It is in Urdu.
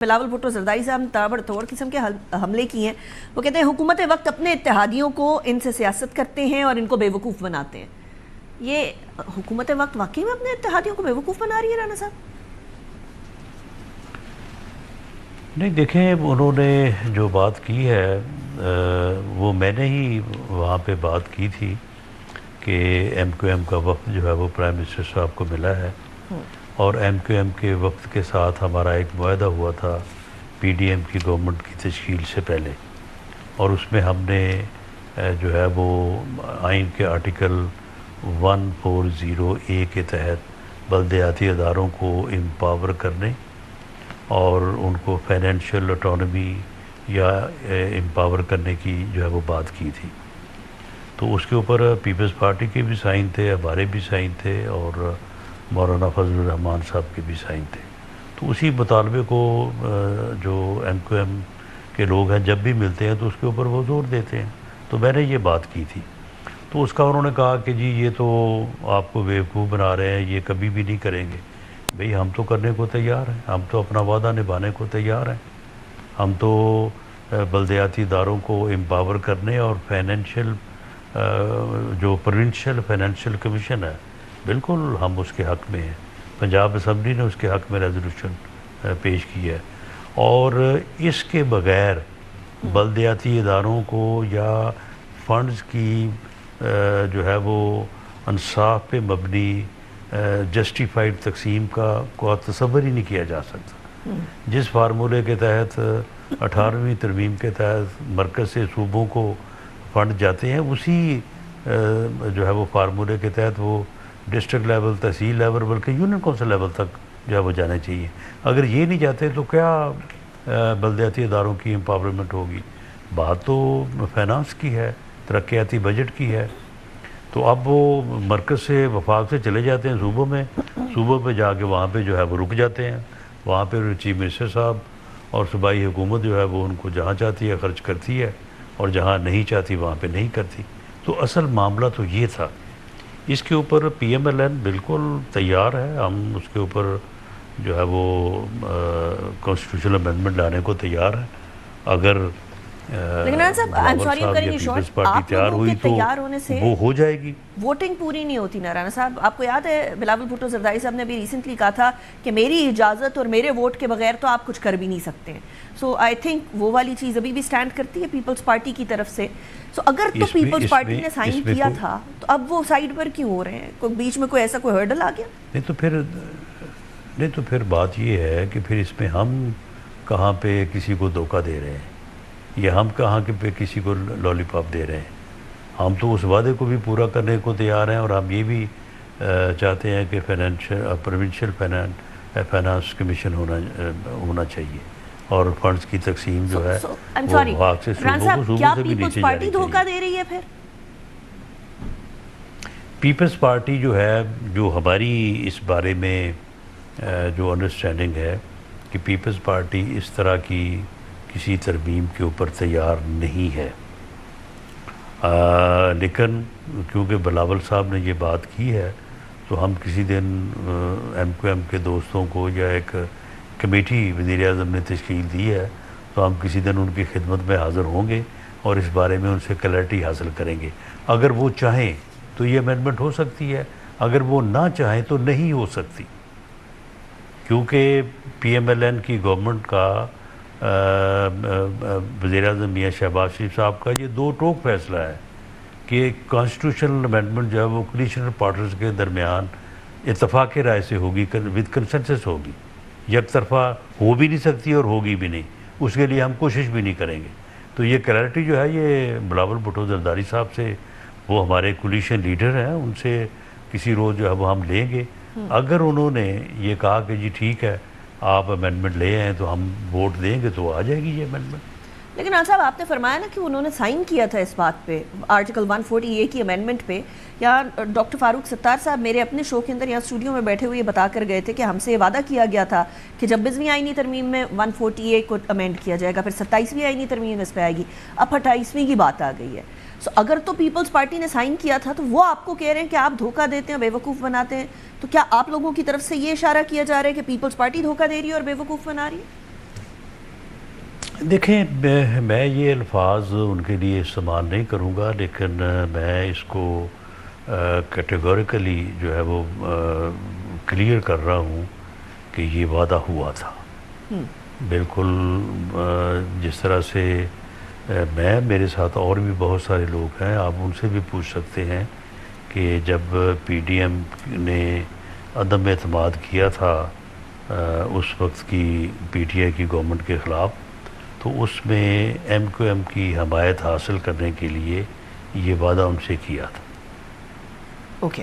بلاول بھٹو زرداری صاحب نے تابڑ توڑ قسم کے حملے کیے ہیں. وہ کہتے ہیں حکومت وقت اپنے اتحادیوں کو ان سے سیاست کرتے ہیں اور ان کو بے وقوف بناتے ہیں. یہ حکومت وقت واقعی میں اپنے اتحادیوں کو بے وقوف بنا رہی ہے رانا صاحب؟ نہیں دیکھیں، انہوں نے جو بات کی ہے وہ میں نے ہی وہاں پہ بات کی تھی کہ ایم کیو ایم کا وفد جو ہے وہ پرائم منسٹر صاحب کو ملا ہے اور ایم کیو ایم کے وفد کے ساتھ ہمارا ایک معاہدہ ہوا تھا پی ڈی ایم کی گورنمنٹ کی تشکیل سے پہلے، اور اس میں ہم نے جو ہے وہ آئین کے آرٹیکل 140A کے تحت بلدیاتی اداروں کو امپاور کرنے اور ان کو فائنینشیل اٹانومی یا امپاور کرنے کی جو ہے وہ بات کی تھی. تو اس کے اوپر پیپلز پارٹی کے بھی سائن تھے، ہمارے بھی سائن تھے اور مولانا فضل الرحمان صاحب کے بھی سائن تھے. تو اسی مطالبے کو جو ایم کیو ایم کے لوگ ہیں جب بھی ملتے ہیں تو اس کے اوپر وہ زور دیتے ہیں. تو میں نے یہ بات کی تھی. تو اس کا انہوں نے کہا کہ جی یہ تو آپ کو بیوقوف بنا رہے ہیں، یہ کبھی بھی نہیں کریں گے. بھئی ہم تو کرنے کو تیار ہیں، ہم تو اپنا وعدہ نبھانے کو تیار ہیں. ہم تو بلدیاتی اداروں کو امپاور کرنے اور فائنینشیل جو پروونشل فائنینشیل کمیشن ہے بالکل ہم اس کے حق میں ہیں. پنجاب اسمبلی نے اس کے حق میں ریزولوشن پیش کی ہے اور اس کے بغیر بلدیاتی اداروں کو یا فنڈز کی جو ہے وہ انصاف پہ مبنی جسٹیفائڈ تقسیم کا تصور ہی نہیں کیا جا سکتا. جس فارمولے کے تحت 18ویں ترمیم کے تحت مرکز سے صوبوں کو فنڈ جاتے ہیں، اسی جو ہے وہ فارمولے کے تحت وہ ڈسٹرکٹ لیول، تحصیل لیول، بلکہ یونین کونسل لیول تک جو ہے وہ جانے چاہیے. اگر یہ نہیں جاتے تو کیا بلدیاتی اداروں کی امپاورمنٹ ہوگی؟ بات تو فائنانس کی ہے، ترقیاتی بجٹ کی ہے. تو اب وہ مرکز سے وفاق سے چلے جاتے ہیں صوبوں میں، صوبوں پہ جا کے وہاں پہ جو ہے وہ رک جاتے ہیں. وہاں پہ چیف منسٹر صاحب اور صوبائی حکومت جو ہے وہ ان کو جہاں چاہتی ہے خرچ کرتی ہے اور جہاں نہیں چاہتی وہاں پہ نہیں کرتی. تو اصل معاملہ تو یہ تھا. اس کے اوپر پی ایم ایل این بالکل تیار ہے، ہم اس کے اوپر جو ہے وہ کانسٹیٹیوشنل امینڈمنٹ لانے کو تیار ہے. اگر پیپلز پارٹی تیار ہوئی تو وہ ہو جائے گی. ووٹنگ پوری نہیں ہوتی نا رانا صاحب. آپ کو یاد ہے بلاول بھٹو زرداری صاحب نے ابھی ریسنٹلی کہا تھا کہ میری اجازت اور میرے ووٹ کے بغیر تو آپ کچھ کر بھی نہیں سکتے ہیں. سو آئی تھنک وہ والی چیز ابھی بھی سٹینڈ کرتی ہے پیپلز پارٹی کی طرف سے. سو اگر تو پیپلز پارٹی نے سائن کیا تھا تو اب وہ سائڈ پر کیوں ہو رہے ہیں؟ کوئی بیچ میں کوئی ایسا کوئی ہرڈل آ گیا؟ نہیں تو پھر بات یہ ہے کہ پھر اس میں ہم کہاں پہ کسی کو دھوکہ دے رہے ہیں یا ہم کہاں پہ کسی کو لالی پاپ دے رہے ہیں؟ ہم تو اس وعدے کو بھی پورا کرنے کو تیار ہیں اور ہم یہ بھی چاہتے ہیں کہ پروونشل فائنانس کمیشن ہونا چاہیے اور فنڈز کی تقسیم جو ہے وہ وفاق سے صوبوں سے بھی نیچے جانی چاہیے. دھوکہ دے رہی ہے پھر پیپلز پارٹی جو ہے، جو ہماری اس بارے میں جو انڈرسٹینڈنگ ہے کہ پیپلز پارٹی اس طرح کی کسی ترمیم کے اوپر تیار نہیں ہے. لیکن کیونکہ بلاول صاحب نے یہ بات کی ہے تو ہم کسی دن ایم کیو ایم کے دوستوں کو یا ایک کمیٹی وزیر اعظم نے تشکیل دی ہے تو ہم کسی دن ان کی خدمت میں حاضر ہوں گے اور اس بارے میں ان سے کلیئرٹی حاصل کریں گے. اگر وہ چاہیں تو یہ امینڈمنٹ ہو سکتی ہے، اگر وہ نہ چاہیں تو نہیں ہو سکتی. کیونکہ پی ایم ایل این کی گورنمنٹ کا وزیر اعظم میاں شہباز شریف صاحب کا یہ دو ٹوک فیصلہ ہے کہ کانسٹیٹیوشنل امینڈمنٹ جو ہے وہ کولیشنل پارٹنرز کے درمیان اتفاق رائے سے ہوگی، ود کنسنسس ہوگی. یک طرفہ ہو بھی نہیں سکتی اور ہوگی بھی نہیں، اس کے لیے ہم کوشش بھی نہیں کریں گے. تو یہ کلیئرٹی جو ہے یہ بلاول بھٹو زرداری صاحب سے، وہ ہمارے کولیشن لیڈر ہیں، ان سے کسی روز جو ہے وہ ہم لیں گے. اگر انہوں نے یہ کہا کہ جی ٹھیک ہے آپ امینڈمنٹ لے آئیں تو ہم ووٹ دیں گے تو آ جائے گی یہ امینڈمنٹ. لیکن رانا صاحب آپ نے فرمایا نا کہ انہوں نے سائن کیا تھا اس بات پہ، آرٹیکل 140A کی امینڈمنٹ پہ. یا ڈاکٹر فاروق ستار صاحب میرے اپنے شو کے اندر یہاں اسٹوڈیو میں بیٹھے ہوئے یہ بتا کر گئے تھے کہ ہم سے یہ وعدہ کیا گیا تھا کہ جب 20ویں آئینی ترمیم میں 140A کو امینڈ کیا جائے گا، پھر 27ویں آئینی ترمیم اس پہ آئے گی، اب 28ویں کی بات آ گئی ہے. سو اگر تو پیپلز پارٹی نے سائن کیا تھا تو وہ آپ کو کہہ رہے ہیں کہ آپ دھوکہ دیتے ہیں، بے وقوف بناتے ہیں، تو کیا آپ لوگوں کی طرف سے یہ اشارہ کیا جا رہا ہے کہ پیپلز پارٹی دھوکہ دے رہی ہے اور بے وقوف بنا رہی ہے؟ دیکھیں میں یہ الفاظ ان کے لیے استعمال نہیں کروں گا، لیکن میں اس کو کیٹیگوریکلی جو ہے وہ کلیئر کر رہا ہوں کہ یہ وعدہ ہوا تھا بالکل۔ جس طرح سے میرے ساتھ اور بھی بہت سارے لوگ ہیں، آپ ان سے بھی پوچھ سکتے ہیں کہ جب پی ڈی ایم نے عدم اعتماد کیا تھا اس وقت کی پی ٹی آئی کی گورنمنٹ کے خلاف، تو اس میں ایم کیو ایم کی حمایت حاصل کرنے کے لیے یہ وعدہ ان سے کیا تھا۔ اوکے